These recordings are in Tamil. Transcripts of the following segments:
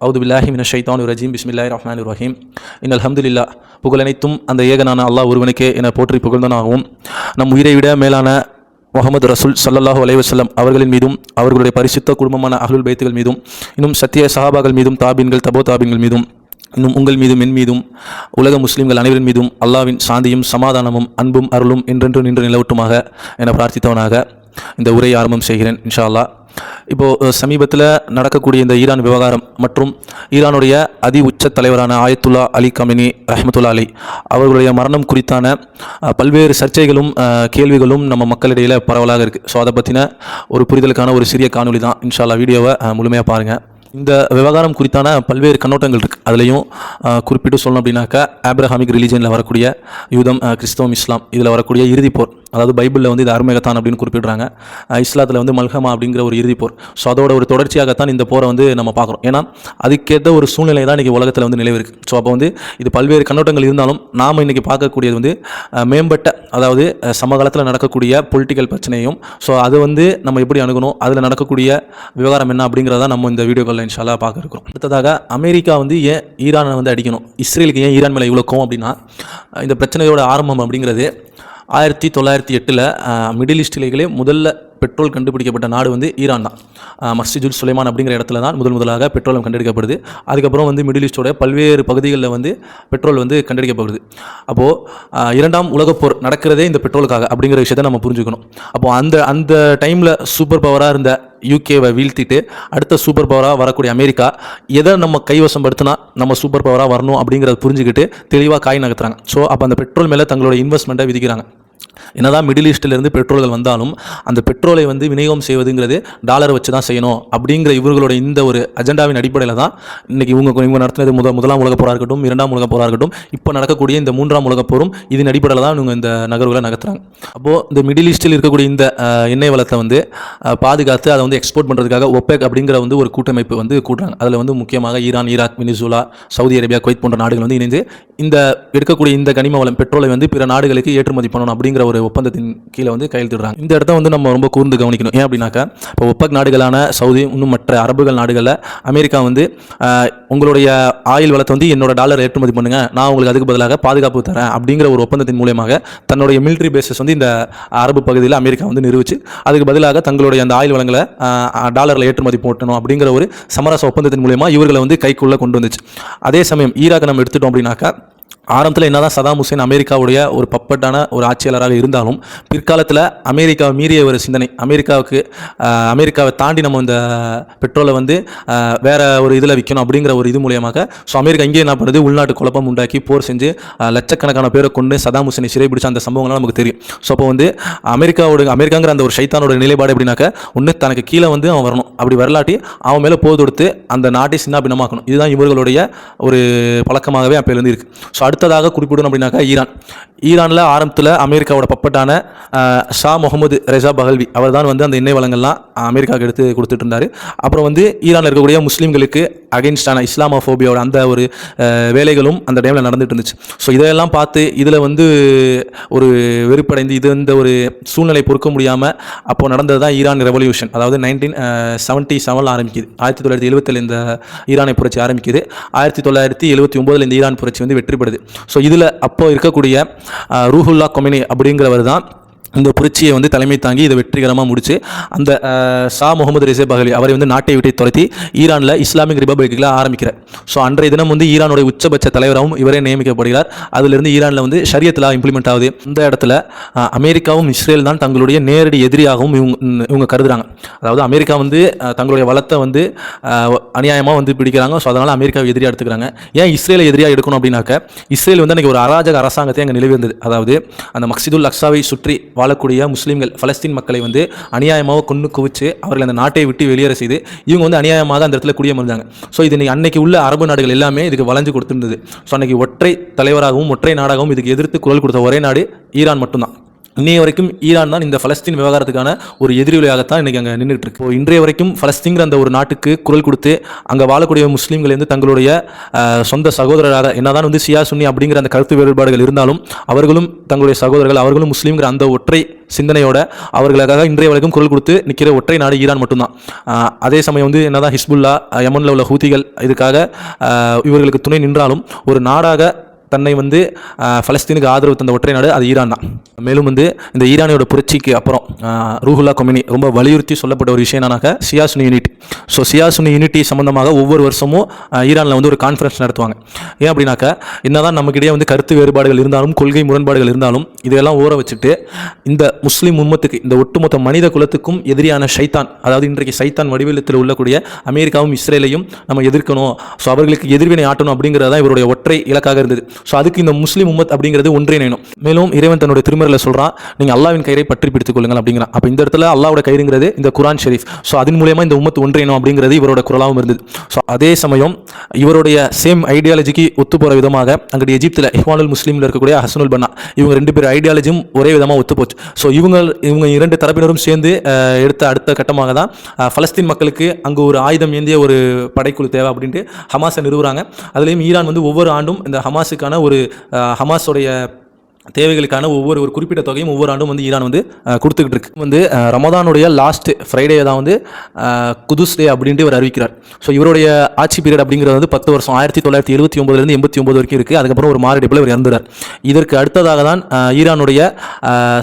அவுது பில்லாஹி மினஷ் ஷைத்தானிர் ரஜீம் பிஸ்மில்லாஹிர் ரஹ்மானிர் ரஹீம் இன்னல் ஹம்துலில்லாஹ். புகழனைத்தும் அந்த ஏகனான அல்லாஹ் ஒருவனுக்கே என போற்றி புகழ்ந்தனாகவும் நம் உயிரை விட மேலான முஹம்மது ரசூல் ஸல்லல்லாஹு அலைஹி வஸல்லம் அவர்களின் மீதும் அவர்களுடைய பரிசுத்த குடும்பமான அஹ்லுல் பைத்துகள் மீதும் இன்னும் சத்திய சஹாபாக்கள் மீதும் தாபீன்கள் தபோ தாபீன்கள் மீதும் இன்னும் உங்கள் மீதும் என் மீதும் உலக முஸ்லீம்கள் அனைவரின் மீதும் அல்லாஹ்வின் சாந்தியும் சமாதானமும் அன்பும் அருளும் என்றென்று நின்று நிலவட்டுமாக என பிரார்த்தித்தவனாக இந்த உரையை ஆரம்பம் செய்கிறேன் இன்ஷா அல்லாஹ். இப்போது சமீபத்தில் நடக்கக்கூடிய இந்த ஈரான் விவகாரம் மற்றும் ஈரானுடைய அதி உச்ச தலைவரான ஆயத்துல்லா அலி கமினி ரஹ்மத்துல்லா அலி அவர்களுடைய மரணம் குறித்தான பல்வேறு சர்ச்சைகளும் கேள்விகளும் நம்ம மக்களிடையில் பரவலாக இருக்குது. ஸோ அதை பற்றின ஒரு புரிதலுக்கான ஒரு சிறிய காணொலி தான். இன்ஷா அல்லாஹ் வீடியோவை முழுமையாக பாருங்கள். இந்த விவகாரம் குறித்தான பல்வேறு கண்ணோட்டங்கள் இருக்குது. அதுலேயும் குறிப்பிட்டு சொல்லணும் அப்படின்னாக்கா ஆப்ரஹாமிக் ரிலீஜனில் வரக்கூடிய யூதம், கிறிஸ்தவம், இஸ்லாம் இதில் வரக்கூடிய இறுதிப் போர், அதாவது பைபிளில் வந்து இது அருமேகத்தான் அப்படின்னு குறிப்பிடுறாங்க. இஸ்லாத்தில் வந்து மல்ஹமா அப்படிங்கிற ஒரு இறுதிப் போர். ஸோ அதோட ஒரு தொடர்ச்சியாகத்தான் இந்த போரை வந்து நம்ம பார்க்குறோம். ஏன்னா அதுக்கேற்ற ஒரு சூழ்நிலை தான் இன்றைக்கி உலகத்தில் வந்து நிலவு இருக்குது. ஸோ அப்போ வந்து இது பல்வேறு கண்ணோட்டங்கள் இருந்தாலும் நாம் இன்றைக்கி பார்க்கக்கூடியது வந்து மேம்பட்ட, அதாவது சமகாலத்தில் நடக்கக்கூடிய பொலிட்டிக்கல் பிரச்சனையும், ஸோ அது வந்து நம்ம எப்படி அணுகணும், அதில் நடக்கக்கூடிய விவகாரம் என்ன அப்படிங்கிறத நம்ம இந்த வீடியோக்களில் இன்ஷா அல்லாஹ் பார்க்க இருக்கிறோம். அடுத்ததாக அமெரிக்கா வந்து ஏன் ஈரானை வந்து அடிக்கணும், இஸ்ரேலுக்கு ஏன் ஈரான் மேலே இவ்வளோ கோவம் அப்படின்னா, இந்த பிரச்சனையோட ஆரம்பம் அப்படிங்கிறது 1908 மிடில் ஈஸ்டிலேயே முதல்ல பெட்ரோல் கண்டுபிடிக்கப்பட்ட நாடு வந்து ஈரான் தான். மஸ்ஜிதுல் சுலைமான் அப்படிங்கிற இடத்துல தான் முதலாக பெட்ரோலும் கண்டெடுக்கப்படுது. அதுக்கப்புறம் வந்து மிடில் ஈஸ்டோட பல்வேறு பகுதிகளில் வந்து பெட்ரோல் வந்து கண்டெடுக்கப்படுது. அப்போது இரண்டாம் உலகப்போர் நடக்கிறதே இந்த பெட்ரோலுக்காக அப்படிங்கிற விஷயத்தை நம்ம புரிஞ்சுக்கணும். அப்போது அந்த டைமில் சூப்பர் பவராக இருந்த யூகேவை வீழ்த்திட்டு அடுத்த சூப்பர் பவராக வரக்கூடிய அமெரிக்கா எதை நம்ம கைவசம் படுத்தினா நம்ம சூப்பர் பவராக வரணும் அப்படிங்கிறத புரிஞ்சுக்கிட்டு தெளிவாக காய் நகர்த்துறாங்க. ஸோ அப்போ அந்த பெட்ரோல் மேலே தங்களோட இன்வெஸ்ட்மெண்ட்டை விதிக்கிறாங்க. என்னதான் மிடில் ஈஸ்டிலிருந்து பெட்ரோல்கள் வந்தாலும் அந்த பெட்ரோலை வந்து விநியோகம் செய்வதுங்கிறது டாலரை வச்சு தான் செய்யணும் அப்படிங்கிற இவர்களோட இந்த ஒரு அஜெண்டாவின் அடிப்படையில் தான் இன்றைக்கி இவங்க நடத்தினது முதலாம் உலகப் போராக இருக்கட்டும், இரண்டாம் உலகப் போராக இருக்கட்டும், இப்போ நடக்கக்கூடிய இந்த மூன்றாம் உலகப் போரும் இதன் அடிப்படையில் தான் இவங்க இந்த நகர்வுகளை நகர்த்துறாங்க. அப்போது இந்த மிடில் ஈஸ்டில் இருக்கக்கூடிய இந்த எண்ணெய் வளத்தை வந்து பாதுகாத்து அதை வந்து எக்ஸ்போர்ட் பண்ணுறதுக்காக ஒப்பேக் அப்படிங்கிற வந்து ஒரு கூட்டமைப்பு வந்து கூட்டுறாங்க. அதில் வந்து முக்கியமாக Iran, Iraq, Venezuela, Saudi Arabia, Kuwait போன்ற நாடுகள் வந்து இணைந்து இந்த எடுக்கக்கூடிய இந்த கனிம வளம் பெட்ரோலை வந்து பிற நாடுகளுக்கு ஏற்றுமதி பண்ணணும் அப்படிங்கிற ஒரு ஒப்பந்தத்தின் கீழே வந்து கையெழுத்திடுறாங்க. இந்த இடத்த வந்து நம்ம ரொம்ப கூர்ந்து கவனிக்கணும். ஏன் அப்படின்னாக்கா, இப்போ ஒப்பக் நாடுகளான சவுதி இன்னும் மற்ற அரபுகள் நாடுகளில் அமெரிக்கா வந்து உங்களுடைய ஆயில் வளத்தை வந்து என்னோட டாலர் ஏற்றுமதி பண்ணுங்க, நான் உங்களுக்கு அதுக்கு பதிலாக பாதுகாப்பு தரேன் அப்படிங்கிற ஒரு ஒப்பந்தத்தின் மூலமாக தன்னுடைய மிலிட்ரி பேசஸ் வந்து இந்த அரபு பகுதியில் அமெரிக்கா வந்து நிறுவிச்சு அதுக்கு பதிலாக தங்களுடைய அந்த ஆயில் வளங்களை டாலரில் ஏற்றுமதி போட்டணும் அப்படிங்கிற ஒரு சமரச ஒப்பந்தத்தின் மூலமாக இவர்களை வந்து கைக்குள்ளே கொண்டு வந்துச்சு. அதே சமயம் ஈராக்கை நம்ம எடுத்துட்டோம் அப்படின்னாக்கா, ஆரம்பத்தில் என்னதான் சதாம் ஹுசேன் அமெரிக்காவுடைய ஒரு பப்பட்டான ஒரு ஆட்சியாளராக இருந்தாலும் பிற்காலத்தில் அமெரிக்காவை மீறிய ஒரு சிந்தனை, அமெரிக்காவை தாண்டி நம்ம இந்த பெட்ரோலை வந்து வேற ஒரு இதில் விற்கணும் அப்படிங்கிற ஒரு இது மூலியமாக ஸோ அமெரிக்கா இங்கே என்ன பண்ணுறது, உள்நாட்டு குழப்பம் உண்டாக்கி போர் செஞ்சு லட்சக்கணக்கான பேரை கொண்டு சதாம் ஹுசேனை சிறைபிடிச்ச அந்த சம்பவங்கள்லாம் நமக்கு தெரியும். ஸோ அப்போ வந்து அமெரிக்காங்கிற அந்த ஒரு ஷைத்தானோட நிலைப்பாடு எப்படின்னாக்க, ஒன்று தனக்கு கீழே வந்து அவன் வரணும், அப்படி வரலாட்டி அவன் மேலே போர் தொடுத்து அந்த நாட்டை சின்ன பின்னமாக்கணும். இதுதான் இவர்களுடைய ஒரு பழக்கமாகவே அப்போலேருந்து இருக்குது. ஸோ அடுத்ததாக குறிப்பிடணும் அப்படின்னாக்கா ஈரானில் ஆரம்பத்தில் அமெரிக்காவோட பப்பட்டான ஷா முகமது ரெசா பஹல்வி அவர் தான் வந்து அந்த எண்ணெய் வளங்கள்லாம் அமெரிக்காவுக்கு எடுத்து கொடுத்துட்டு இருந்தார். அப்புறம் வந்து ஈரானில் இருக்கக்கூடிய முஸ்லீம்களுக்கு அகைன்ஸ்டான இஸ்லாமோஃபோபியாவோட அந்த ஒரு வேலைகளும் அந்த டைமில் நடந்துட்டு இருந்துச்சு. ஸோ இதையெல்லாம் பார்த்து இதில் வந்து ஒரு வெறுப்படைந்து இந்த ஒரு சூழ்நிலை பொறுக்க முடியாமல் அப்போது நடந்தது தான் ஈரான் ரெவல்யூஷன். அதாவது 1977 ஆரம்பிக்குது. 1977 இந்த ஈரானை புரட்சி ஆரம்பிக்குது. 1979 இந்த ஈரான் புரட்சி வந்து வெற்றிப்படுது. ஸோ இதில் அப்போ இருக்கக்கூடிய ரூஹுல்லா கொமினி அப்படிங்கிறவர் தான் இந்த புரட்சியை வந்து தலைமை தாங்கி இதை வெற்றிகரமாக முடிச்சு அந்த ஷா முகமது ரெசா பஹல்வி அவரை வந்து நாட்டை விட்டு துரத்தி ஈரானில் இஸ்லாமிக் ரிபப்ளிக்கில் ஆரம்பிக்கிறார். ஸோ அன்றைய தினம் வந்து ஈரானுடைய உச்சபட்ச தலைவராகவும் இவரே நியமிக்கப்படுகிறார். அதிலிருந்து ஈரானில் வந்து ஷரியத்தில் இம்ப்ளிமெண்ட் ஆகுது. இந்த இடத்துல அமெரிக்காவும் இஸ்ரேல் தான் தங்களுடைய நேரடி எதிரியாகவும் இவங்க கருதுறாங்க. அதாவது அமெரிக்கா வந்து தங்களுடைய வளத்தை வந்து அநியாயமாக வந்து பிடிக்கிறாங்க. ஸோ அதனால் அமெரிக்காவை எதிரியாக எடுத்துக்கிறாங்க. ஏன் இஸ்ரேலை எதிரியாக எடுக்கணும் அப்படின்னாக்க, இஸ்ரேல் வந்து அன்றைக்கி ஒரு அராஜக அரசாங்கத்தை அங்கே நிலவி இருந்தது. அதாவது அந்த மஸ்ஜிதுல் அக்ஸாவை சுற்றி வாழக்கூடிய முஸ்லீம்கள், பலஸ்தீன் மக்களை வந்து அநியாயமாக கொண்டு குவிச்சு அவர்கள் அந்த நாட்டை விட்டு வெளியேற செய்து இவங்க வந்து அநியாயமாக அந்த இடத்துல குடியமர்ந்தாங்க. ஸோ இது அன்னைக்கு உள்ள அரபு நாடுகள் எல்லாமே இதுக்கு வளைஞ்சு கொடுத்துருந்தது. ஸோ அன்னைக்கு ஒற்றை தலைவராகவும் ஒற்றை நாடாகவும் இதுக்கு எதிர்த்து குரல் கொடுத்த ஒரே நாடு ஈரான் மட்டும்தான். இன்னைய வரைக்கும் ஈரான் தான் இந்த பலஸ்தீன் விவகாரத்துக்கான ஒரு எதிரொலியாகத்தான் இன்றைக்கி அங்கே நின்றுட்டு இருக்கு. இன்றைய வரைக்கும் பலஸ்தீன்கிற அந்த ஒரு நாட்டுக்கு குரல் கொடுத்து அங்கே வாழக்கூடிய முஸ்லீம்கள் தங்களுடைய சொந்த சகோதரராக என்னதான் ஷியா சுன்னி அப்படிங்கிற அந்த கருத்து வேறுபாடுகள் இருந்தாலும் அவர்களும் தங்களுடைய சகோதரர்கள், அவர்களும் முஸ்லீம்கிற அந்த ஒற்றை சிந்தனையோட அவர்களுக்காக இன்றைய வரைக்கும் குரல் கொடுத்து நிற்கிற ஒற்றை நாடு ஈரான் மட்டும்தான். அதே சமயம் என்னதான் ஹிஸ்புல்லா, யமனில் உள்ள ஹூதிகள் இதுக்காக இவர்களுக்கு துணை நின்றாலும் ஒரு நாடாக தன்னை பலஸ்தீனுக்கு ஆதரவு தந்த ஒற்றை நாடு அது ஈரான் தான். மேலும் இந்த ஈரானியோட புரட்சிக்கு அப்புறம் ரூஹுல்லா கொமினி ரொம்ப வலியுறுத்தி சொல்லப்பட்ட ஒரு விஷயம் என்னன்னாக்கா ஷியா சுன்னி யூனிட்டி. ஸோ ஷியா சுன்னி யூனிட்டி சம்பந்தமாக ஒவ்வொரு வருஷமும் ஈரானில் ஒரு கான்ஃபரன்ஸ் நடத்துவாங்க. ஏன் அப்படின்னாக்கா என்னதான் நமக்கிடையே கருத்து வேறுபாடுகள் இருந்தாலும் கொள்கை முரண்பாடுகள் இருந்தாலும் இதெல்லாம் ஊற வச்சுட்டு இந்த முஸ்லீம் உம்மத்துக்கு, இந்த ஒட்டுமொத்த மனித குலத்துக்கும் எதிரியான ஷைத்தான், அதாவது இன்றைக்கு சைத்தான் வடிவத்தில் உள்ளக்கூடிய அமெரிக்காவும் இஸ்ரேலையும் நம்ம எதிர்க்கணும், ஸோ அவர்களுக்கு எதிர்வினை ஆட்டணும் அப்படிங்கிறதான் இவருடைய ஒற்றை இலக்காக இருந்தது. ஸோ அதுக்கு இந்த முஸ்லீம் உம்மத் அப்படிங்கிறது ஒன்றிணையணும். மேலும் இறைவன் தன்னுடைய திருமறையில் சொல்கிறான், நீங்கள் அல்லாஹ்வின் கயிறை பற்றி பிடித்துக் கொள்ளுங்கள் அப்படிங்கிறான். அப்போ இந்த இடத்துல அல்லாஹ்வோட கயிறுங்கிறது இந்த குரான் ஷெரீஃப். ஸோ அதன் மூலமாக இந்த உம்மத் ஒன்றிணையணும் அப்படிங்கிறது இவரோட குரலாகவும் இருந்தது. ஸோ அதே சமயம் இவருடைய சேம் ஐடியாலஜிக்கு ஒத்து போகிற விதமாக அங்கிட்டு எஜிப்தில் இஹ்வானுல் முஸ்லீமில் இருக்கக்கூடிய ஹசனுல் பன்னா, இவங்க 2 பேர் ஐடியாலஜியும் ஒரே விதமாக ஒத்து போச்சு. ஸோ இவங்க 2 தரப்பினரும் சேர்ந்து எடுத்த அடுத்த கட்டமாக தான் பலஸ்தீன் மக்களுக்கு அங்கு ஒரு ஆயுதம் ஏந்திய ஒரு படைக்குழு தேவை அப்படின்ட்டு ஹமாஸை நிறுவுறாங்க. அதுலேயும் ஈரான் ஒவ்வொரு ஆண்டும் இந்த ஹமாஸுக்கான ஒரு ஹமாஸோடைய தேவைகளுக்கான ஒரு குறிப்பிட்ட தொகையும் ஒவ்வொரு ஆண்டும் ஈரான் கொடுத்துக்கிட்டு இருக்கு. ரமதானுடைய லாஸ்ட் ஃப்ரைடே தான் குதுஸ் டே அப்படின்ட்டு இவர் அறிவிக்கிறார். ஸோ இவருடைய ஆட்சி பீரியட் அப்படிங்கிறது 10 வருஷம், 1979 89 வரைக்கும் இருக்குது. அதுக்கப்புறம் ஒரு மாரடைப்பில் இவர் இறந்துறார். இதற்கு அடுத்ததாக தான் ஈரானுடைய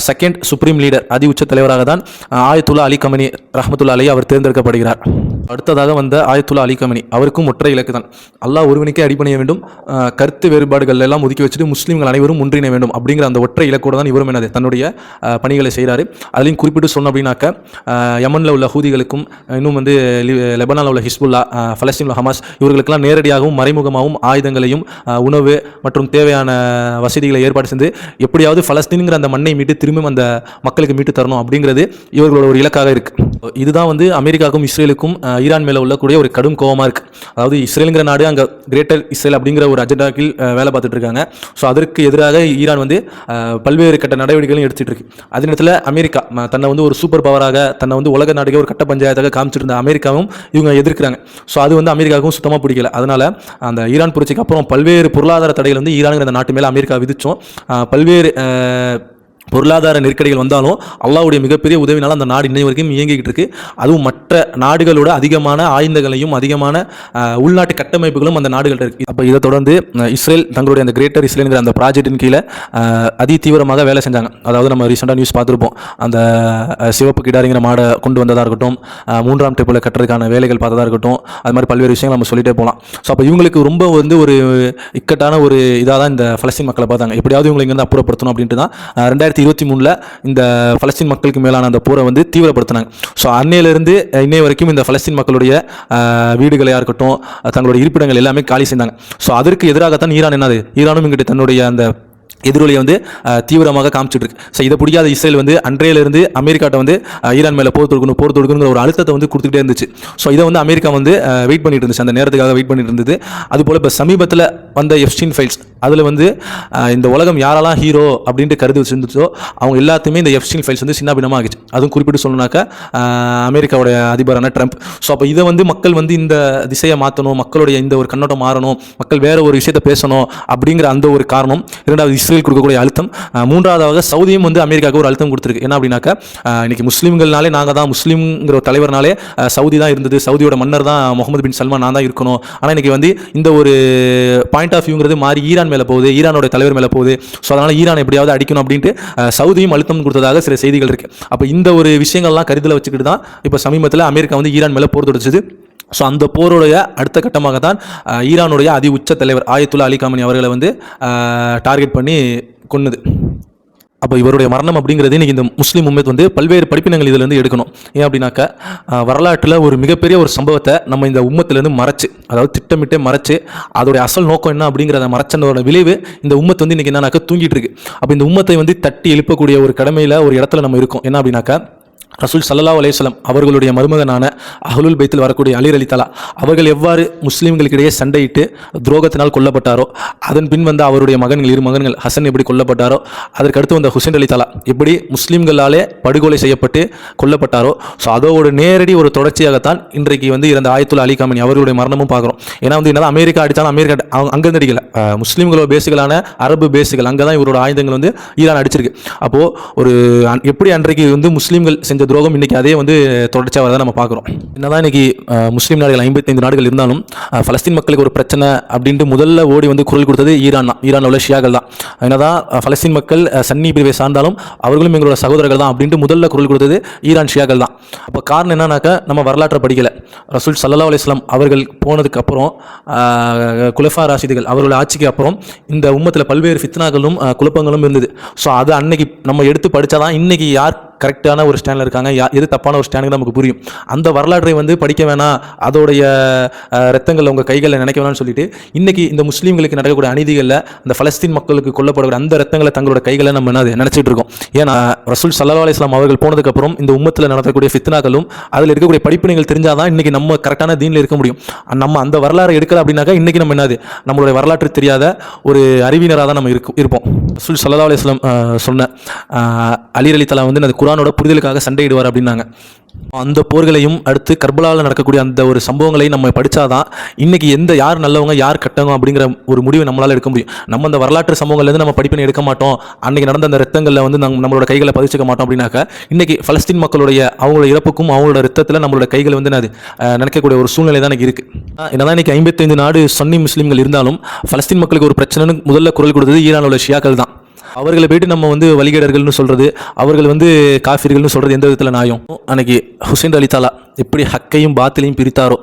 செகண்ட் சுப்ரீம் லீடர், அதி உச்ச தலைவராக தான் ஆயத்துல்லா அலி கமனி ரஹ்மத்துல்லா அலி அவர் தேர்ந்தெடுக்கப்படுகிறார். அடுத்ததாக வந்த ஆயத்துல்லா அலி கமனி, அவருக்கும் ஒற்றை இலக்கு தான், அல்லாஹ் ஒருவனுக்கே அடிபணிய வேண்டும், கருத்து வேறுபாடுகள் எல்லாம் ஒதுக்கி வச்சுட்டு முஸ்லீம்கள் அனைவரும் ஒன்றிணைய வேண்டும் அப்படிங்கிற அந்த ஒற்றை இலக்கோடு தான் இவரும் தன்னுடைய பணிகளை செய்கிறாரு. அதுலேயும் குறிப்பிட்டு சொன்னோம் அப்படின்னாக்க யமனில் உள்ள ஹூதிகளுக்கும் இன்னும் லெபனானில் உள்ள ஹிஸ்புல்லா, பலஸ்தீனில் ஹமாஸ் இவர்களுக்கெல்லாம் நேரடியாகவும் மறைமுகமாகவும் ஆயுதங்களையும் உணவு மற்றும் தேவையான வசதிகளை ஏற்பாடு செய்து எப்படியாவது பலஸ்தீனுங்கிற அந்த மண்ணை மீட்டு திரும்பவும் அந்த மக்களுக்கு மீட்டு தரணும் அப்படிங்கிறது இவர்களோட ஒரு இலக்காக இருக்குது. இதுதான் அமெரிக்காவுக்கும் இஸ்ரேலுக்கும் ஈரான் மேலே உள்ளக்கூடிய ஒரு கடும் கோபமாக இருக்குது. அதாவது இஸ்ரேலுங்கிற நாடு அங்கே கிரேட்டர் இஸ்ரேல் அப்படிங்கிற ஒரு அஜெண்டாக்கில் வேலை பார்த்துட்டு இருக்காங்க. ஸோ அதற்கு எதிராக ஈரான் பல்வேறு கட்ட நடவடிக்கைகளும் எடுத்துட்டு இருக்கு. அதே நேரத்தில் அமெரிக்கா தன்னை ஒரு சூப்பர் பவராக, தன்னை உலக நாடுகே ஒரு கட்ட பஞ்சாயத்தாக காமிச்சிட்டு இருந்த அமெரிக்காவும் இவங்க எதிர்க்கிறாங்க. ஸோ அது அமெரிக்காவுக்கும் சுத்தமாக பிடிக்கல. அதனால அந்த ஈரான் புரட்சிக்கு அப்புறம் பல்வேறு பொருளாதார தடைகள் ஈரானுங்கிற அந்த நாட்டு மேலே அமெரிக்கா விதிச்சோம். பல்வேறு பொருளாதார நெருக்கடிகள் வந்தாலும் அல்லாஹ்வுடைய மிகப்பெரிய உதவினால அந்த நாடு இன்னை வரைக்கும் இயங்கிக்கிட்டு இருக்கு. அதுவும் மற்ற நாடுகளோட அதிகமான ஆயுதங்களையும் அதிகமான உள்நாட்டு கட்டமைப்புகளும் அந்த நாடுகள் இருக்கு. அப்போ இதை தொடர்ந்து இஸ்ரேல் தங்களுடைய அந்த கிரேட்டர் இஸ்ரேலுங்கிற அந்த ப்ராஜெக்டின் கீழே அதி தீவிரமாக வேலை செஞ்சாங்க. அதாவது நம்ம ரீசெண்டாக நியூஸ் பார்த்துருப்போம், அந்த சிவப்பு கிடாரிங்கிற மாடை கொண்டு வந்ததாக இருக்கட்டும், 3ஆம் டெம்பிளை கட்டுறதுக்கான வேலைகள் பார்த்ததாக இருக்கட்டும், அது மாதிரி பல்வேறு விஷயங்கள் நம்ம சொல்லிட்டே போகலாம். ஸோ அப்போ இவங்களுக்கு ரொம்ப ஒரு இக்கட்டான ஒரு இதாக தான் இந்த பலஸ்தீன் மக்களை பார்த்தாங்க. எப்படியாவது இவங்களை இங்கேருந்து அப்புறப்படுத்தணும் அப்படின்ட்டு தான் 2023 இந்த பலஸ்தீன் மக்களுக்கு மேலான அந்த போரை தீவிரப்படுத்தினாங்க. ஸோ அன்னையிலிருந்து இன்னைய வரைக்கும் இந்த பலஸ்தீன் மக்களுடைய வீடுகளையாக இருக்கட்டும், தங்களுடைய இருப்பிடங்கள் எல்லாமே காலி செய்தாங்க. ஸோ அதற்கு எதிராகத்தான் ஈரானும் இங்கிட்ட தன்னுடைய அந்த எதிரொலியை தீவிரமாக காமிச்சிட்டு இருக்கு. ஸோ இதை பிடிக்காத இஸ்ரேல் அன்றையிலிருந்து அமெரிக்காட்ட ஈரான் மேலே போர் தொடுக்கணுங்கிற ஒரு அழுத்தத்தை கொடுத்துக்கிட்டே இருந்துச்சு. ஸோ இதை அமெரிக்கா வெயிட் பண்ணிட்டு இருந்துச்சு, அந்த நேரத்துக்காக வெயிட் பண்ணிட்டு இருந்தது. அதுபோல் இப்போ சமீபத்தில் வந்த எப்ஸ்டீன் ஃபைல்ஸ், அதில் இந்த உலகம் யாரெல்லாம் ஹீரோ அப்படின்ட்டு கருதி வச்சிருந்துச்சோ அவங்க எல்லாத்தையுமே இந்த எப்ஸ்டீன் ஃபைல்ஸ் சின்ன பின்னமாக ஆகிச்சு. அதுவும் குறிப்பிட்டு சொல்லணும்னாக்கா அமெரிக்காவுடைய அதிபரான ட்ரம்ப். ஸோ அப்போ இதை மக்கள் இந்த திசையை மாற்றணும், மக்களுடைய இந்த ஒரு கண்ணோட்டம் மாறணும், மக்கள் வேற ஒரு விஷயத்தை பேசணும் அப்படிங்கிற அந்த ஒரு காரணம். இரண்டாவது இஸ்ரேல் கொடுக்கக்கூடிய அழுத்தம். மூன்றாவதாக சவுதியும் அமெரிக்காவுக்கு ஒரு அழுத்தம் கொடுத்துருக்கு. என்ன அப்படின்னாக்கா இன்னைக்கு முஸ்லீம்கள்னாலே நாங்கள் தான், முஸ்லீம்ங்கிற ஒரு தலைவர்னாலே சவுதி தான் இருந்தது, சவுதியோட மன்னர் தான் முகமது பின் சல்மான், நான் தான் இருக்கணும். ஆனால் இன்னைக்கு இந்த ஒரு பாயிண்ட் ஆஃப் வியூங்கிறது மாறி ஈரான் மேலே போகுது, ஈரானோட தலைவர் மேலே போகுது. ஸோ அதனால் ஈரான் எப்படியாவது அடிக்கணும் அப்படின்ட்டு சவுதியும் அழுத்தம் கொடுத்ததாக சில செய்திகள் இருக்கு. அப்போ இந்த ஒரு விஷயங்கள்லாம் கருத்தில் வச்சுக்கிட்டு தான் இப்போ சமீபத்தில் அமெரிக்கா ஈரான் மேலே போர் தொடுச்சது. ஸோ அந்த போருடைய அடுத்த கட்டமாக தான் ஈரானுடைய அதி உச்ச தலைவர் ஆயத்துல்லா அலி கமனி அவர்களை டார்கெட் பண்ணி கொன்னுது. அப்போ இவருடைய மரணம் அப்படிங்கிறது இன்றைக்கி இந்த முஸ்லீம் உம்மத் பல்வேறு படிப்பினங்கள் இதிலேருந்து எடுக்கணும். ஏன் அப்படின்னாக்கா வரலாற்றில் ஒரு மிகப்பெரிய ஒரு சம்பவத்தை நம்ம இந்த உம்மத்திலேருந்து மறைச்சு, அதாவது திட்டமிட்டே மறைச்சு, அதோடைய அசல் நோக்கம் என்ன அப்படிங்கிறத மறைச்சனோட விளைவு இந்த உம்மத் இன்றைக்கி என்னன்னாக்கா தூங்கிட்டு இருக்கு. அப்போ இந்த உம்மத்தை தட்டி எழுப்பக்கூடிய ஒரு கடமையில் ஒரு இடத்துல நம்ம இருக்கோம். என்ன அப்படின்னாக்கா ரசூல் ஸல்லல்லாஹு அலைஹி வஸல்லம் அவர்களுடைய மருமகனான அஹ்லுல் பைத்தில் வரக்கூடிய அலி ரலித்தலா அவர்கள் எவ்வாறு முஸ்லீம்களுக்கிடையே சண்டையிட்டு துரோகத்தினால் கொல்லப்பட்டாரோ, அதன் பின் வந்த அவருடைய மகன்கள் 2 மகன்கள் ஹசன் எப்படி கொல்லப்பட்டாரோ, அதற்கடுத்து வந்த ஹுசைன் ரலித்தலா எப்படி முஸ்லீம்களாலே படுகொலை செய்யப்பட்டு கொல்லப்பட்டாரோ, ஸோ அதோட நேரடி ஒரு தொடர்ச்சியாகத்தான் இன்றைக்கு இறந்த ஆயத்துல் அலி காமினி அவர்களுடைய மரணமும் பார்க்குறோம். ஏன்னா என்னதான் அமெரிக்கா அடித்தாலும் அமெரிக்கா அங்கேருந்து அடிக்கல, முஸ்லீம்களோட பேஸுகளான அரபு பேஸுகள் அங்கே தான் இவரோட ஆயுதங்கள் ஈரான் அடிச்சிருக்கு. அப்போது ஒரு எப்படி அன்றைக்கு முஸ்லீம்கள் செஞ்ச துரோகம் இன்னைக்கு அதே தொடர்ச்சியாக வரதான் நம்ம பார்க்குறோம். என்னதான் இன்னைக்கு முஸ்லீம் நாடுகள் 55 நாடுகள் இருந்தாலும் பலஸ்தீன் மக்களுக்கு ஒரு பிரச்சனை அப்படின்ட்டு முதல்ல ஓடி குரல் கொடுத்தது ஈரான் தான். ஈரானில் உள்ள ஷியாக்கள் தான். என்னதான் பலஸ்தீன் மக்கள் சன்னி பிரிவை சார்ந்தாலும் அவர்களும் எங்களோட சகோதரர்கள் தான் அப்படின்ட்டு முதல்ல குரல் கொடுத்தது ஈரான் ஷியாக்கள் தான். அப்போ காரணம் என்னன்னாக்கா நம்ம வரலாற்றை படிக்கலை. ரசூல் ஸல்லல்லாஹு அலைஹி வஸல்லம் அவர்கள் போனதுக்கு அப்புறம் குலஃபா ராஷிதுகள் அவர்கள் ஆட்சிக்கு அப்புறம் இந்த உம்மத்தில் பல்வேறு ஃபித்னாக்களும் குழப்பங்களும் இருந்தது. ஸோ அதை அன்னைக்கு நம்ம எடுத்து படித்தாதான் இன்னைக்கு யார் கரெக்டான ஒரு ஸ்டாண்டில் இருக்காங்க, எது தப்பான ஒரு ஸ்டாண்டுக்கு நமக்கு புரியும். அந்த வரலாற்றை படிக்க வேணாம், அதோடைய ரத்தங்கள் உங்கள் கைகளில் நினைக்க வேணாம்னு சொல்லிட்டு இன்னைக்கு இந்த முஸ்லீம்களுக்கு நடக்கக்கூடிய அநீதிகளில் அந்த பலஸ்தீன் மக்களுக்கு கொல்லப்படக்கூடிய அந்த ரத்தங்களை தங்களோட கைகளை நம்ம நினைச்சிட்டு இருக்கோம். ஏன்னா ரசூல் ஸல்லல்லாஹு அலைஹி வஸல்லம் அவர்கள் போனதுக்கப்புறம் இந்த உம்மத்தில் நடக்கக்கூடிய ஃபித்னாக்களும் அதில் இருக்கக்கூடிய படிப்பினைகள் தெரிஞ்சாதான் இன்னைக்கு நம்ம கரெக்டான தீனில் இருக்க முடியும். நம்ம அந்த வரலாறு எடுக்கல அப்படின்னாக்கா இன்னைக்கு நம்ம நம்மளுடைய வரலாற்று தெரியாத ஒரு அறிவினராக தான் நம்ம இருப்போம். ரசூல் ஸல்லல்லாஹு அலைஹி வஸல்லம் சொன்ன அலி ரலித்தலா அந்த குர்ஆனோட புரிதலுக்காக சண்டையிடுவார் அப்படின்னாங்க. அந்த போர்களையும் அடுத்து கர்பலாவில் நடக்கக்கூடிய அந்த ஒரு சம்பவங்களை நம்ம படித்தாதான் இன்னைக்கு யார் நல்லவங்க யார் கெட்டவங்க அப்படிங்கிற ஒரு முடிவை நம்மளால் எடுக்க முடியும். நம்ம அந்த வரலாற்று சம்பவங்கள்லேருந்து நம்ம படிப்பினை எடுக்க மாட்டோம், அன்னைக்கு நடந்த அந்த ரத்தங்களில் நம்மளோட கைகளை பதிச்சுக்க மாட்டோம் அப்படின்னாக்கா இன்னைக்கு பலஸ்தீன் மக்களுடைய அவங்களோட இறப்புக்கும் அவங்களோட ரத்தத்தில் நம்மளோட கைகள் நினைக்கக்கூடிய ஒரு சூழ்நிலை தான் இருக்கு. என்னதான் இன்னைக்கு 55 நாடு சன்னி முஸ்லீம்கள் இருந்தாலும் பலஸ்தீன் மக்களுக்கு ஒரு பிரச்சனைன்னு முதல்ல குரல் கொடுத்தது ஈரானில் உள்ள ஷியாக்கள் தான். அவர்களை போய்ட்டு நம்ம வழிகேடர்கள்னு சொல்கிறது, அவர்கள் காஃபிர்கள்னு சொல்கிறது எந்த விதத்தில் நியாயம்? அன்னைக்கு ஹுசைன் ரலித்தலா எப்படி ஹக்கையும் பாத்திலையும் பிரித்தாரோ,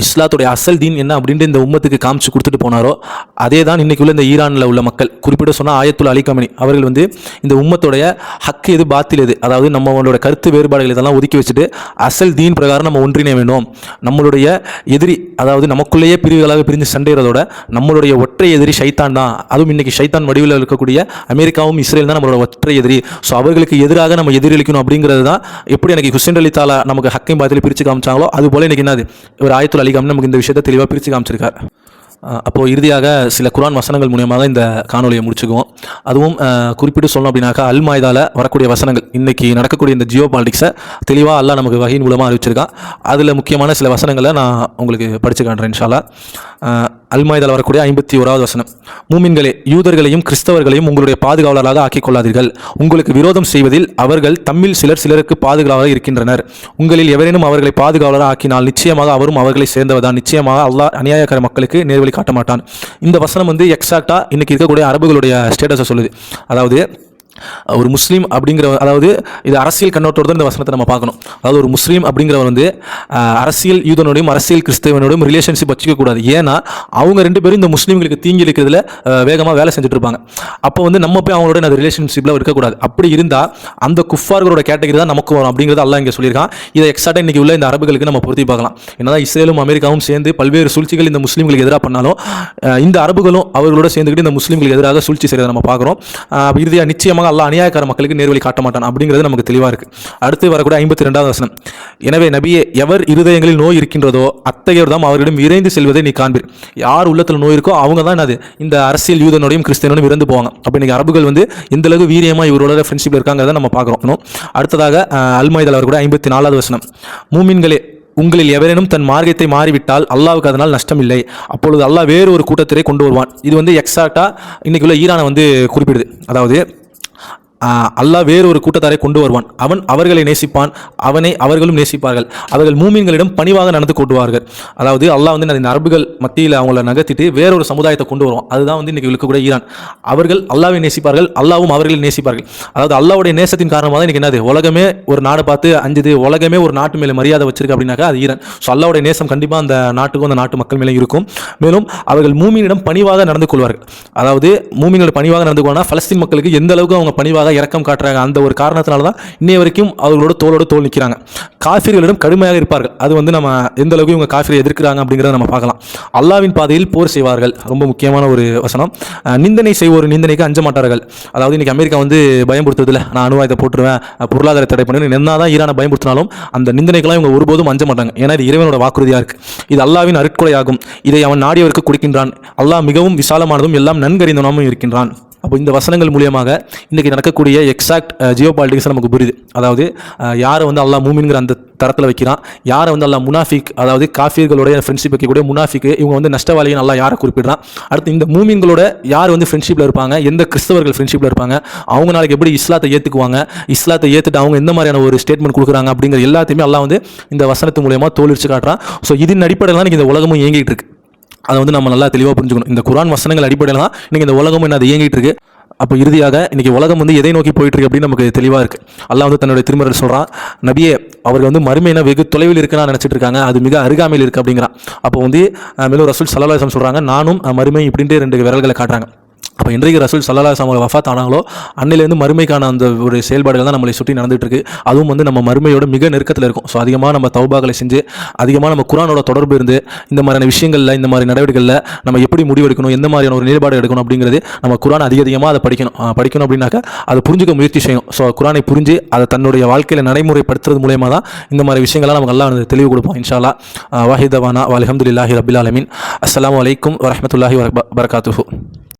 இஸ்லாத்துடைய அசல் தீன் என்ன அப்படின்ட்டு இந்த உம்மத்துக்கு காமிச்சு கொடுத்துட்டு போனாரோ, அதே தான் இன்றைக்கி உள்ள இந்த ஈரானில் உள்ள மக்கள் குறிப்பிட்ட சொன்னால் ஆயத்துல் அலி காமினி அவர்கள் இந்த உம்மத்துடைய ஹக்கு எது பாத்தில் எது, அதாவது நம்மளோட கருத்து வேறுபாடுகள் இதெல்லாம் ஒதுக்கி வச்சுட்டு அசல் தீன் பிரகாரம் நம்ம ஒன்றிணைய வேண்டும். நம்மளுடைய எதிரி, அதாவது நமக்குள்ளேயே பிரிவுகளாக பிரிஞ்சு சண்டைகிறதோட நம்மளுடைய ஒற்றை எதிரி ஷைத்தான் தான். அதுவும் இன்றைக்கி ஷைத்தான் வடிவில் இருக்கக்கூடிய அமெரிக்காவும் இஸ்ரேல் தான் நம்மளோட ஒற்றை எதிரி. ஸோ அவர்களுக்கு எதிராக நம்ம எதிரொலிக்கணும் அப்படிங்கிறது தான் எப்படி எனக்கு ஹுசைன் ரலித்தலா நமக்கு ஹக்கையும் பாத்திலையும் பிரித்து காமிச்சாங்களோ அது போல இன்னைக்கு ஒரு ஆயத்துல் அலி காமினி நமக்கு இந்த விஷயத்தை தெளிவாக பிரித்து காமிச்சிருக்கார். அப்போது இறுதியாக சில குர்ஆன் வசனங்கள் மூலியமாக தான் இந்த காணொலியை முடிச்சுக்குவோம். அதுவும் குறிப்பிட்டு சொல்லணும் அப்படின்னாக்கா அல் மாய்தால வரக்கூடிய வசனங்கள் இன்றைக்கி நடக்கக்கூடிய இந்த ஜியோ பாலிடிக்ஸை தெளிவாக அல்லாஹ் நமக்கு வஹீன் மூலமாக அறிவிச்சிருக்கான். அதில் முக்கியமான சில வசனங்களை நான் உங்களுக்கு படித்து காட்டுறேன் இன்ஷா அல்லாஹ். அல் மாய்தால வரக்கூடிய 51வது வசனம், மூமின்களே, யூதர்களையும் கிறிஸ்தவர்களையும் உங்களுடைய பாதுகாவலராக ஆக்கிக் கொள்ளாதீர்கள். உங்களுக்கு விரோதம் செய்வதில் அவர்கள் தம்மில் சிலருக்கு பாதுகாவலராக இருக்கின்றனர். உங்களில் எவரேனும் அவர்களை பாதுகாவலராக ஆக்கினால் நிச்சயமாக அவரும் அவர்களை சேர்ந்தவர்தான். நிச்சயமாக அல்லாஹ் அநியாயக்கார மக்களுக்கு நேர்வழி காட்ட மாட்டான். இந்த வசனம் எக்ஸாக்டா இன்னைக்கு இருக்கக்கூடிய அரபுகளுடைய ஸ்டேட்டஸை சொல்லுது. அதாவது ஒரு முஸ்லீம் அப்படிங்கிறவர், அதாவது இது அரசியல் கண்ணோட்டோடு தான் இந்த வசனத்தை நம்ம பார்க்கணும். அதாவது ஒரு முஸ்லீம் அப்படிங்கிறவர் அரசியல் யூதனோடையும் அரசியல் கிறிஸ்தவனோடையும் ரிலேஷன்ஷிப் வச்சுக்கக்கூடாது. ஏன்னா அவங்க 2 பேரும் இந்த முஸ்லீம்களுக்கு தீங்கி இருக்கிறதுல வேகமாக வேலை செஞ்சுட்டு இருப்பாங்க. அப்போ நம்ம போய் அவங்களோட அந்த ரிலேஷன்ஷிப்பில் இருக்கக்கூடாது. அப்படி இருந்தால் அந்த குஃபார்களோட கேட்டகரி தான் நமக்கு வரும் அப்படிங்கிறது அல்லாஹ் இங்கே சொல்லியிருக்கான். இதை எக்ஸாக்டாக இன்றைக்கி உள்ள இந்த அரபுகளுக்கு நம்ம பொருத்தி பார்க்கலாம். என்னதான் இஸ்ரேலும் அமெரிக்காவும் சேர்ந்து பல்வேறு சூழ்ச்சிகள் இந்த முஸ்லீம்களுக்கு எதிராக பண்ணாலும் இந்த அரபுகளும் அவர்களோட சேர்ந்துக்கிட்டு இந்த முஸ்லீம்களுக்கு எதிராக சூழ்ச்சி செய்கிறத நம்ம பார்க்குறோம். இறுதியாக நிச்சயமாக அல்லாஹ் அநியாயக்கார மக்களுக்கு நேர்வழி காட்ட மாட்டான் அப்படிங்கிறது நமக்கு தெளிவாக இருக்குது. அடுத்து வரக்கூடிய 52வது வசனம், எனவே நபியே, எவர் இருதயங்களில் நோய் இருக்கின்றதோ அத்தகையோர் தான் அவர்களிடம் விரைந்து செல்வதை நீ காண்பீர். யார் உள்ளத்தில் நோய் இருக்கோ அவங்க தான் இந்த அரசியல் யூதனோடையும் கிறிஸ்தவனோடையும் இறந்து போவாங்க. அப்போ இன்னைக்கு அரபுகள் எந்த அளவுக்கு வீரியமாக இவரோட ஃப்ரெண்ட்ஷிப்பில் இருக்காங்கிறத நம்ம பார்க்குறோம். அடுத்ததாக அல் மாய்தால வரக்கூடிய 54வது வசனம், மூமின்களே, உங்களில் எவரேனும் தன் மார்க்கத்தை மாறிவிட்டால் அல்லாவுக்கு அதனால் நஷ்டம் இல்லை. அப்பொழுது அல்லாஹ் வேறு ஒரு கூட்டத்திலே கொண்டு வருவான். இது எக்ஸாக்டாக இன்னைக்குள்ள ஈரானை குறிப்பிடுது. அதாவது அல்லாஹ் வேறு ஒரு கூட்டத்தாரை கொண்டு வருவான். அவன் அவர்களை நேசிப்பான், அவனை அவர்களும் நேசிப்பார்கள். அவர்கள் மூமின்களிடம் பணிவாக நடந்து கொள்வார்கள். அதாவது அல்லாஹ் இந்த அரபுகள் மத்தியில் அவங்கள நகர்த்திட்டு வேறொரு சமுதாயத்தை கொண்டு வருவான். அதுதான் இன்னைக்கு இருக்கக்கூடிய ஈரான். அவர்கள் அல்லாஹ்வை நேசிப்பார்கள், அல்லாஹ்வும் அவர்களை நேசிப்பார்கள். அதாவது அல்லாஹ்வுடைய நேசத்தின் காரணமாக தான் இன்னைக்கு உலகமே ஒரு நாடு பார்த்து அஞ்சுது, உலகமே ஒரு நாட்டு மேலே மரியாதை வச்சிருக்கு அப்படின்னாக்கா அது ஈரான். ஸோ அல்லாஹ்வுடைய நேசம் கண்டிப்பாக அந்த நாட்டுக்கும் அந்த நாட்டு மக்கள் மேலே இருக்கும். மேலும் அவர்கள் மூமினிடம் பணிவாக நடந்து கொள்வார்கள். அதாவது மூமினோட பணிவாக நடந்து கொள்வாங்கன்னா பலஸ்தீன் மக்களுக்கு எந்த அளவுக்கு அவங்க பணிவாக அவங்களுக்காக இரக்கம் காட்டுறாங்க. அந்த ஒரு காரணத்தினால தான் இன்னைய வரைக்கும் அவர்களோட தோளோடு தோள் நிற்கிறாங்க. காஃபிர்களிடம் கடுமையாக இருப்பார்கள். அது வந்து நம்ம எந்த அளவுக்கு இவங்க காஃபிரை எதிர்க்கிறாங்க அப்படிங்கிறத நம்ம பார்க்கலாம். அல்லாவின் பாதையில் போர் செய்வார்கள். ரொம்ப முக்கியமான ஒரு வசனம். நிந்தனை செய்வோர் நிந்தனைக்கு அஞ்ச மாட்டார்கள். அதாவது இன்னைக்கு அமெரிக்கா வந்து பயன்படுத்துறதுல நான் அணு ஆயுதத்தை போட்டுருவேன், பொருளாதார தடை பண்ணி என்னதான் ஈரானை பயன்படுத்தினாலும் அந்த நிந்தனைக்கெல்லாம் இவங்க ஒருபோதும் அஞ்ச மாட்டாங்க. ஏன்னா இது இறைவனோட வாக்குறுதியாக இருக்கு. இது அல்லாவின் அருட்கொடையாகும். இதை அவன் நாடியவருக்கு கொடுக்கின்றான். அல்லாஹ் மிகவும் விசாலமானதும் எல்லாம் நன்கறிந்தவனாகவும் இருக்கின்றான். அப்போ இந்த வசனங்கள் மூலியமாக இன்றைக்கி நடக்கக்கூடிய எக்ஸாக்ட் ஜியோ பாலிட்டிக்ஸ் நமக்கு புரியுது. அதாவது யாரை வந்து அல்லாஹ் மூமின்கிற அந்த தரத்தில் வைக்கிறான், யாரை வந்து அல்லாஹ் முனாஃபிக், அதாவது காஃபிர்களுடைய ஃப்ரெண்ட்ஷிப் வைக்கக்கூடிய முனாஃபிக், இவங்க வந்து நஷ்டவாளியை நல்லா யாரை குறிப்பிடுறான். அடுத்து இந்த மூமின்களோட யார் வந்து ஃப்ரெண்ட்ஷிப்பில் இருப்பாங்க, எந்த கிறிஸ்தவர்கள் ஃப்ரெண்ட்ஷிப்பில் இருப்பாங்க, அவங்க நாளைக்கு எப்படி இஸ்லாத்தை ஏற்றுக்குவாங்க, இஸ்லாத்தை ஏற்றுட்டு அவங்க எந்த மாதிரியான ஒரு ஸ்டேட்மெண்ட் கொடுக்குறாங்க அப்படிங்கிற எல்லாத்தையுமே அல்லாஹ் வந்து இந்த வசனத்து மூலியமாக தோலிச்சு காட்டுறான். ஸோ இதன் அடிப்படையில் தான் இந்த உலகமும் இயங்கிட்டு இருக்கு. அதை வந்து நம்ம நல்லா தெளிவாக புரிஞ்சுக்கணும். இந்த குர்ஆன் வசனங்கள் அடிப்படையில் தான் இன்றைக்கி இந்த உலகமும் என்ன அது இயங்கிட்டு இருக்கு. அப்போ இறுதியாக இன்றைக்கி உலகம் வந்து எதை நோக்கி போயிட்டு இருக்கு அப்படின்னு நமக்கு தெளிவாக இருக்குது. அல்லாஹ் வந்து தன்னுடைய திருமறையில் சொல்கிறான், நபியே அவர்கள் வந்து மறுமையின வெகு தொலைவில் இருக்குன்னு நினச்சிட்டு இருக்காங்க, அது மிக அருகாமையில் இருக்குது அப்படிங்கிறான். அப்போ வந்து மேலும் ரசூல் ஸல்லல்லாஹு அலைஹி வஸல்லம் சொல்கிறாங்க, நானும் மறுமை இப்படின்ட்டு 2 விரல்களை காட்டுறாங்க. அப்போ இன்றைக்கு ரசூல் ஸல்லல்லாஹு அலைஹி வஸல்லம் வஃபாத் ஆனாங்களோ அன்னிலேருந்து மறுமைக்கான அந்த ஒரு செயல்பாடுகள் தான் நம்மளை சுற்றி நடந்துட்டு இருக்கு. அதுவும் வந்து நம்ம மறுமையோட மிக நெருக்கத்தில் இருக்கும். ஸோ அதிகமாக நம்ம தௌபாக்களை செஞ்சு அதிகமாக நம்ம குர்ஆனோட தொடர்பு இருந்து இந்த மாதிரியான விஷயங்களில் இந்த மாதிரி நடவடிக்கைகளில் நம்ம எப்படி முடிவெடுக்கணும், எந்த மாதிரியான ஒரு நிலைப்பாடு எடுக்கணும் அப்படிங்கிறது நம்ம குர்ஆன் அதிகமாக அதை படிக்கணும் அப்படின்னாக்கா அதை புரிஞ்சுக்க முயற்சி செய்யணும். ஸோ குர்ஆனை புரிஞ்சு அதை தன்னுடைய வாழ்க்கையில் நடைமுறைப்படுத்துறது மூலயமா தான் இந்த மாதிரி விஷயங்கள்லாம் நமக்கு எல்லாம் தெளிவு கொடுப்போம். இன்ஷா அல்லாஹ். வாஹிதவானா வல்ஹம்துலில்லாஹி ரப்பில் ஆலமீன். அஸ்ஸலாமு அலைக்கும் வரஹ்மத்துல்லாஹி வபரகாத்துஹு.